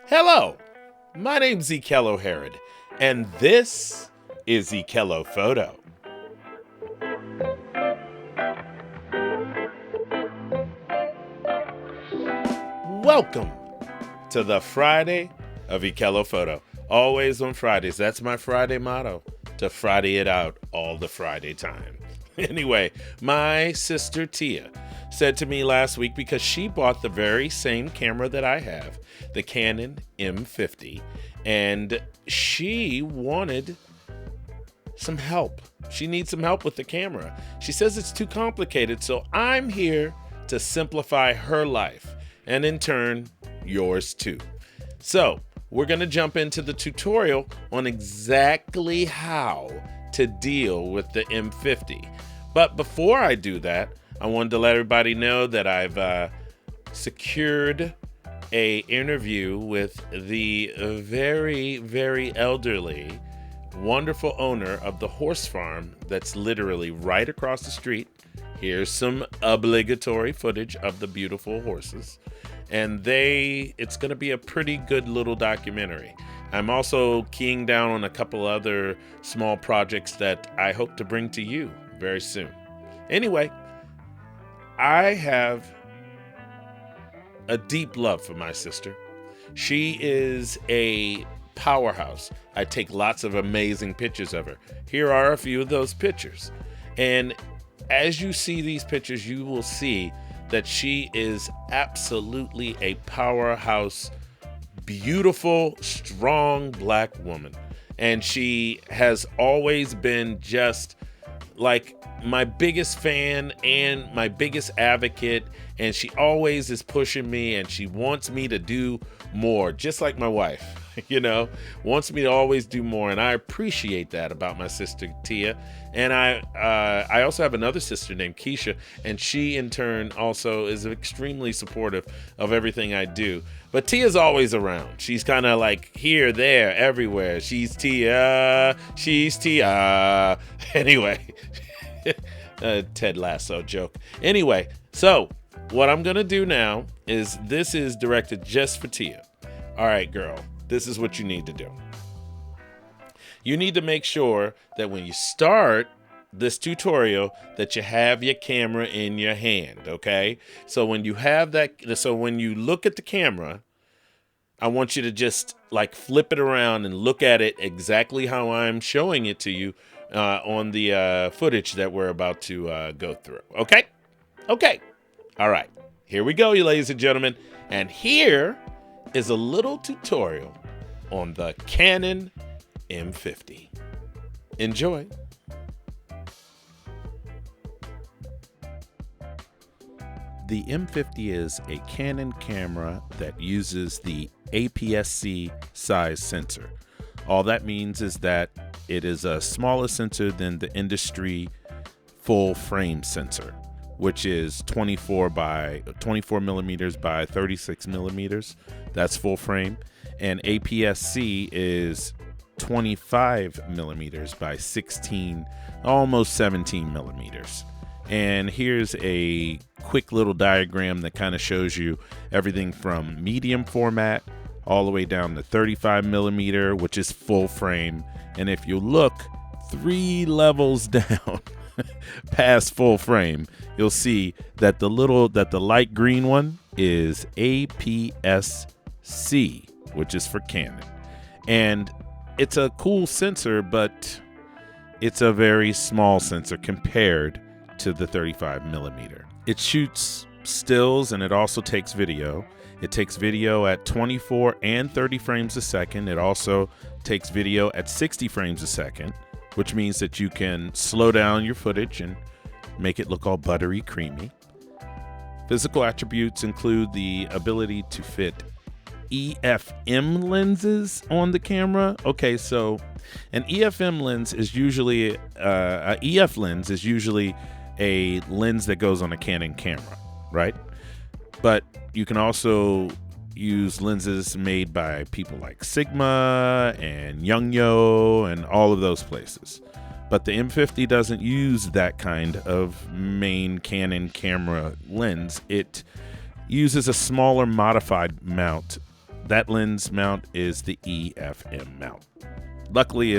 Hello, my name's Ekello Herod, and this is Ekello Photo. Welcome to the Friday of Ekello Photo. Always on Fridays. That's my Friday motto, to Friday it out all the Friday time. Anyway, my sister Tia said to me last week, because she bought the very same camera that I have, the Canon M50, and she wanted some help. She needs some help with the camera. She says it's too complicated, so I'm here to simplify her life, and in turn, yours too. So, we're going to jump into the tutorial on exactly how to deal with the M50. But before I do that, I wanted to let everybody know that I've secured a interview with the very, very elderly, wonderful owner of the horse farm that's literally right across the street. Here's some obligatory footage of the beautiful horses. And it's going to be a pretty good little documentary. I'm also keying down on a couple other small projects that I hope to bring to you very soon. Anyway, I have a deep love for my sister. She is a powerhouse. I take lots of amazing pictures of her. Here are a few of those pictures. And as you see these pictures, you will see that she is absolutely a powerhouse, beautiful, strong Black woman. And she has always been just like my biggest fan and my biggest advocate, and she always is pushing me and she wants me to do more, just like my wife, wants me to always do more. And I appreciate that about my sister Tia. And I also have another sister named Keisha, and she in turn also is extremely supportive of everything I do. But Tia's always around. She's kind of like here, there, everywhere. She's Tia. Anyway, Ted Lasso joke. Anyway, so what I'm going to do now is, this is directed just for Tia. All right, girl, this is what you need to do. You need to make sure that when you start this tutorial that you have your camera in your hand, okay? So when you look at the camera, I want you to just like flip it around and look at it exactly how I'm showing it to you on the footage that we're about to go through, okay? Okay. All right. Here we go, you ladies and gentlemen. And here is a little tutorial on the Canon M50. Enjoy. The M50 is a Canon camera that uses the APS-C size sensor. All that means is that it is a smaller sensor than the industry full frame sensor, which is 24 millimeters by 36 millimeters. That's full frame. And APS-C is 25 millimeters by 16, almost 17 millimeters. And here's a quick little diagram that kind of shows you everything from medium format all the way down to 35 millimeter, which is full frame. And if you look 3 levels down past full frame, you'll see that the light green one is APS-C, which is for Canon. And it's a cool sensor, but it's a very small sensor compared to the 35 millimeter. It shoots stills and it also takes video. It takes video at 24 and 30 frames a second. It also takes video at 60 frames a second, which means that you can slow down your footage and make it look all buttery creamy. Physical attributes include the ability to fit EFM lenses on the camera. Okay, so an EFM lens is usually a EF lens is usually a lens that goes on a Canon camera, right? But you can also use lenses made by people like Sigma and Yongnuo and all of those places. But the M50 doesn't use that kind of main Canon camera lens. It uses a smaller modified mount that lens mount is the EFM mount. Luckily,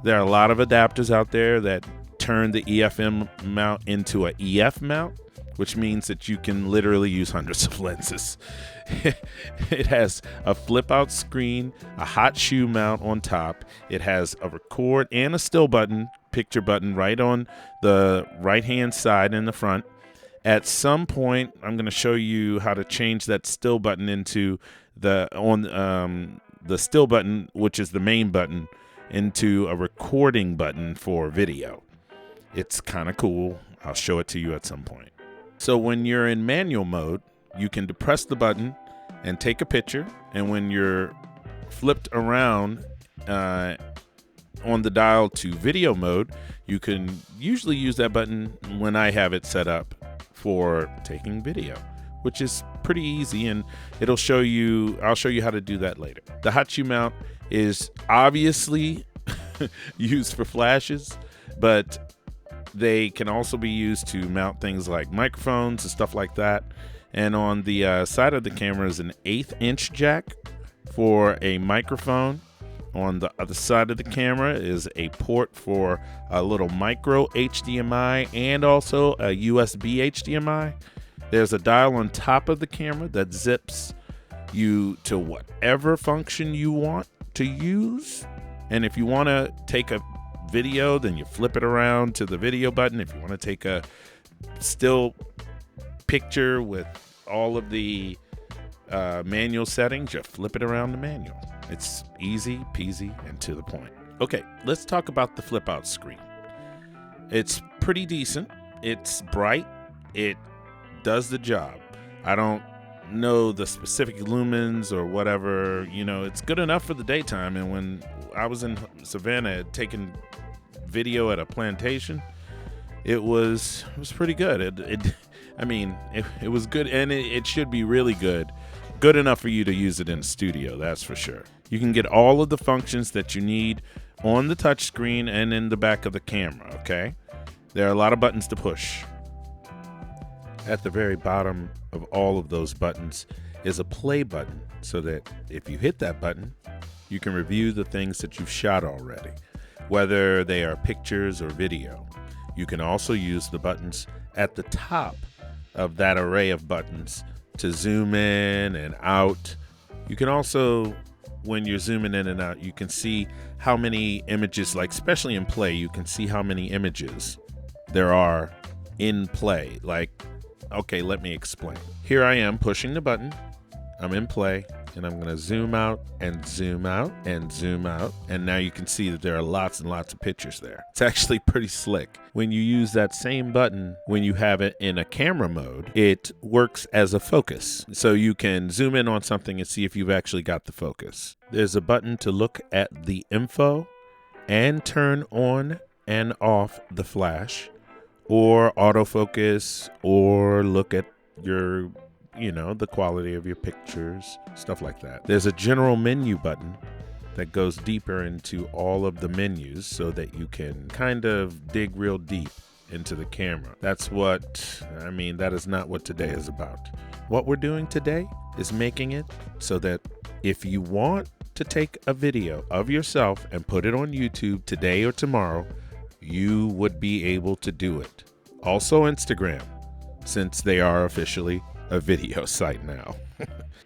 there are a lot of adapters out there that turn the EFM mount into a EF mount, which means that you can literally use hundreds of lenses. It has a flip out screen, a hot shoe mount on top. It has a record and a still button, picture button right on the right hand side in the front. At some point, I'm going to show you how to change that still button into the still button, which is the main button, into a recording button for video. It's kind of cool. I'll show it to you at some point. So when you're in manual mode, you can depress the button and take a picture. And when you're flipped around on the dial to video mode, you can usually use that button when I have it set up for taking video, which is pretty easy, and I'll show you how to do that later. The hot shoe mount is obviously used for flashes, but they can also be used to mount things like microphones and stuff like that. And on the side of the camera is an 1/8" jack for a microphone. On the other side of the camera is a port for a little micro HDMI and also a USB HDMI. There's a dial on top of the camera that zips you to whatever function you want to use. And if you want to take a video, then you flip it around to the video button. If you want to take a still picture with all of the manual settings, you flip it around the manual. It's easy peasy and to the point. Okay, let's talk about the flip out screen. It's pretty decent. It's bright. It does the job. I don't know the specific lumens or whatever. It's good enough for the daytime. And when I was in Savannah taking video at a plantation, it was pretty good. It was good, and it should be really good enough for you to use it in a studio, that's for sure. You can get all of the functions that you need on the touch screen and in the back of the camera, okay? There are a lot of buttons to push. At the very bottom of all of those buttons is a play button, so that if you hit that button, you can review the things that you've shot already, whether they are pictures or video. You can also use the buttons at the top of that array of buttons to zoom in and out. You can also, when you're zooming in and out, you can see how many images, like especially in play, you can see how many images there are in play. Like, okay, let me explain. Here I am pushing the button. I'm in play, and I'm going to zoom out and zoom out and zoom out. And now you can see that there are lots and lots of pictures there. It's actually pretty slick. When you use that same button, when you have it in a camera mode, it works as a focus. So you can zoom in on something and see if you've actually got the focus. There's a button to look at the info and turn on and off the flash, or autofocus, or look at your the quality of your pictures, stuff like that. There's a general menu button that goes deeper into all of the menus so that you can kind of dig real deep into the camera. That is not what today is about. What we're doing today is making it so that if you want to take a video of yourself and put it on YouTube today or tomorrow, you would be able to do it. Also Instagram, since they are officially a video site now.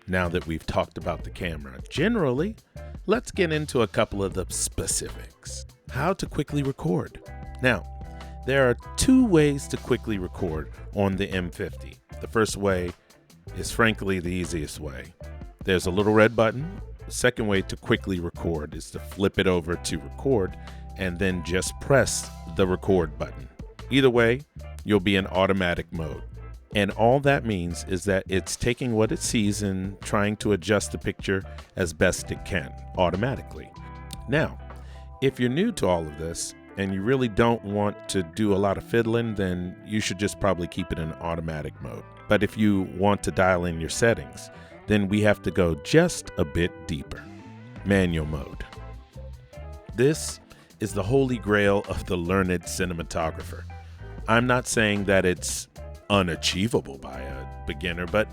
Now that we've talked about the camera generally, let's get into a couple of the specifics. How to quickly record. Now, there are two ways to quickly record on the M50. The first way is frankly the easiest way. There's a little red button. The second way to quickly record is to flip it over to record and then just press the record button. Either way, you'll be in automatic mode. And all that means is that it's taking what it sees and trying to adjust the picture as best it can automatically. Now, if you're new to all of this and you really don't want to do a lot of fiddling, then you should just probably keep it in automatic mode. But if you want to dial in your settings, then we have to go just a bit deeper. Manual mode. This is the holy grail of the learned cinematographer. I'm not saying that it's unachievable by a beginner, but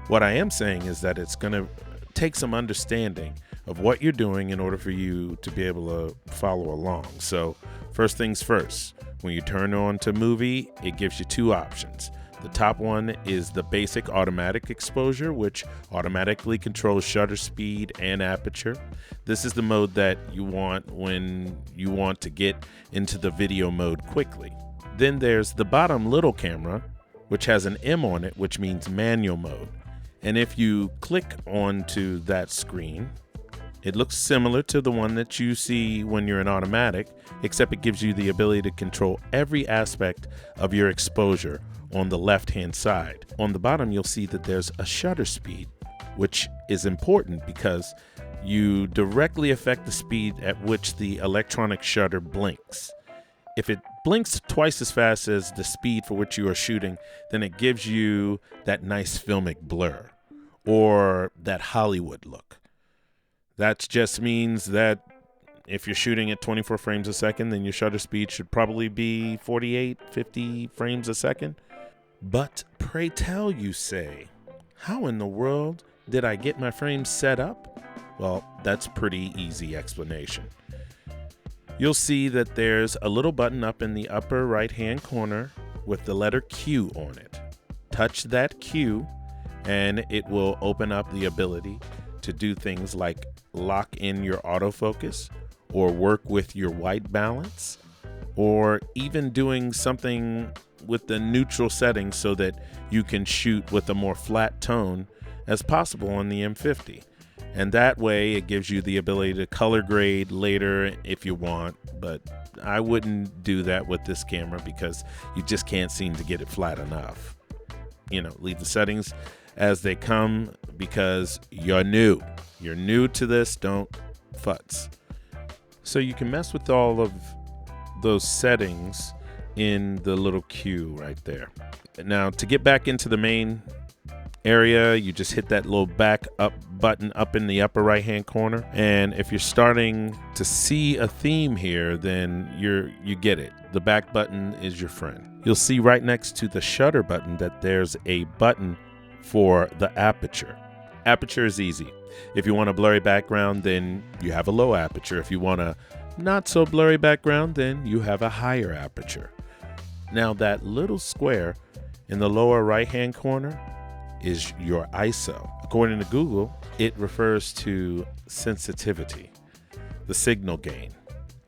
what I am saying is that it's going to take some understanding of what you're doing in order for you to be able to follow along. So first things first, when you turn on to movie, it gives you two options. The top one is the basic automatic exposure, which automatically controls shutter speed and aperture. This is the mode that you want when you want to get into the video mode quickly. Then there's the bottom little camera, which has an M on it, which means manual mode. And if you click onto that screen, it looks similar to the one that you see when you're in automatic, except it gives you the ability to control every aspect of your exposure on the left-hand side. On the bottom, you'll see that there's a shutter speed, which is important because you directly affect the speed at which the electronic shutter blinks. If it blinks twice as fast as the speed for which you are shooting, then it gives you that nice filmic blur or that Hollywood look. That just means that if you're shooting at 24 frames a second, then your shutter speed should probably be 48, 50 frames a second. But pray tell, you say, how in the world did I get my frames set up? Well, that's a pretty easy explanation. You'll see that there's a little button up in the upper right-hand corner with the letter Q on it. Touch that Q and it will open up the ability to do things like lock in your autofocus or work with your white balance, or even doing something with the neutral settings so that you can shoot with a more flat tone as possible on the M50. And that way it gives you the ability to color grade later if you want, but I wouldn't do that with this camera because you just can't seem to get it flat enough. Leave the settings as they come because you're new. You're new to this, don't futz. So you can mess with all of those settings in the little Q right there. Now, to get back into the main area, you just hit that little back up button up in the upper right hand corner, and if you're starting to see a theme here, then you get it. The back button is your friend. You'll see right next to the shutter button that there's a button for the aperture. Aperture is easy. If you want a blurry background, then you have a low aperture. If you want a not so blurry background, then you have a higher aperture. Now that little square in the lower right hand corner is your ISO. According to Google, it refers to sensitivity, the signal gain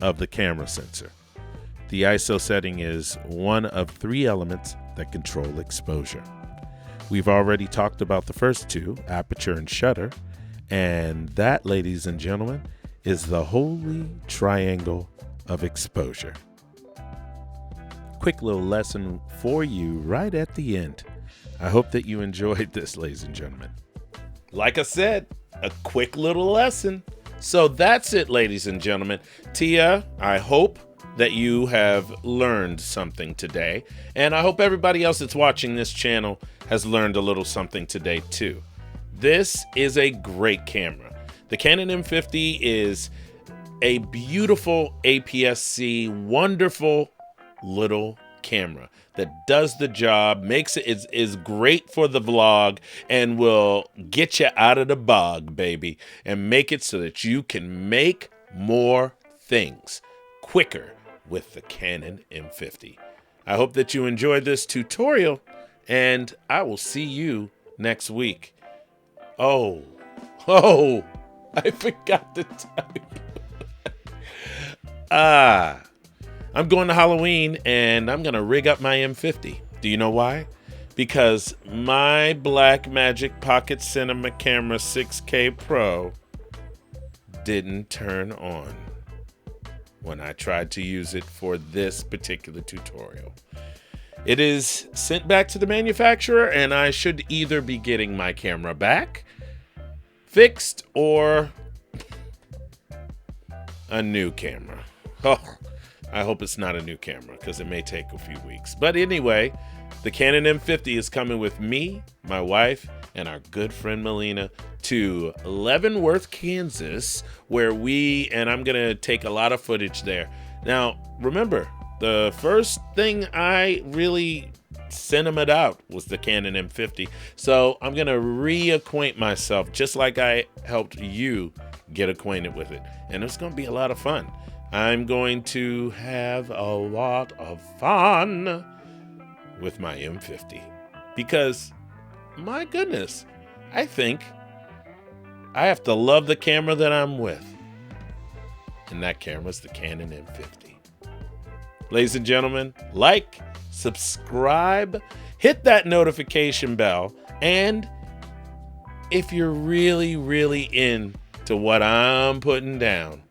of the camera sensor. The ISO setting is one of three elements that control exposure. We've already talked about the first two, aperture and shutter, and that, ladies and gentlemen, is the holy triangle of exposure. Quick little lesson for you right at the end. I hope that you enjoyed this, ladies and gentlemen. Like I said, a quick little lesson. So that's it, ladies and gentlemen. Tia, I hope that you have learned something today. And I hope everybody else that's watching this channel has learned a little something today too. This is a great camera. The Canon M50 is a beautiful APS-C, wonderful little camera that does the job, makes it is great for the vlog, and will get you out of the bog, baby, and make it so that you can make more things quicker with the Canon M50. I hope that you enjoyed this tutorial, and I will see you next week. Oh, I forgot to tell you. I'm going to Halloween, and I'm going to rig up my M50. Do you know why? Because my Blackmagic Pocket Cinema Camera 6K Pro didn't turn on when I tried to use it for this particular tutorial. It is sent back to the manufacturer, and I should either be getting my camera back, fixed, or a new camera. Oh, I hope it's not a new camera because it may take a few weeks. But anyway, the Canon M50 is coming with me, my wife, and our good friend Melina to Leavenworth, Kansas, where I'm going to take a lot of footage there. Now, remember, the first thing I really cinema out was the Canon M50. So I'm going to reacquaint myself just like I helped you get acquainted with it. And it's going to be a lot of fun. I'm going to have a lot of fun with my M50 because, my goodness, I think I have to love the camera that I'm with. And that camera's the Canon M50. Ladies and gentlemen, like, subscribe, hit that notification bell, and if you're really, really into what I'm putting down,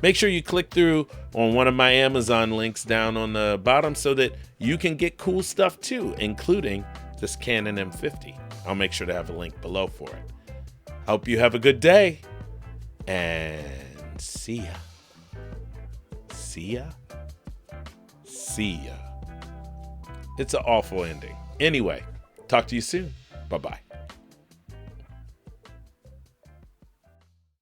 make sure you click through on one of my Amazon links down on the bottom so that you can get cool stuff too, including this Canon M50. I'll make sure to have a link below for it. Hope you have a good day, and see ya. See ya. See ya. It's an awful ending. Anyway, talk to you soon. Bye-bye.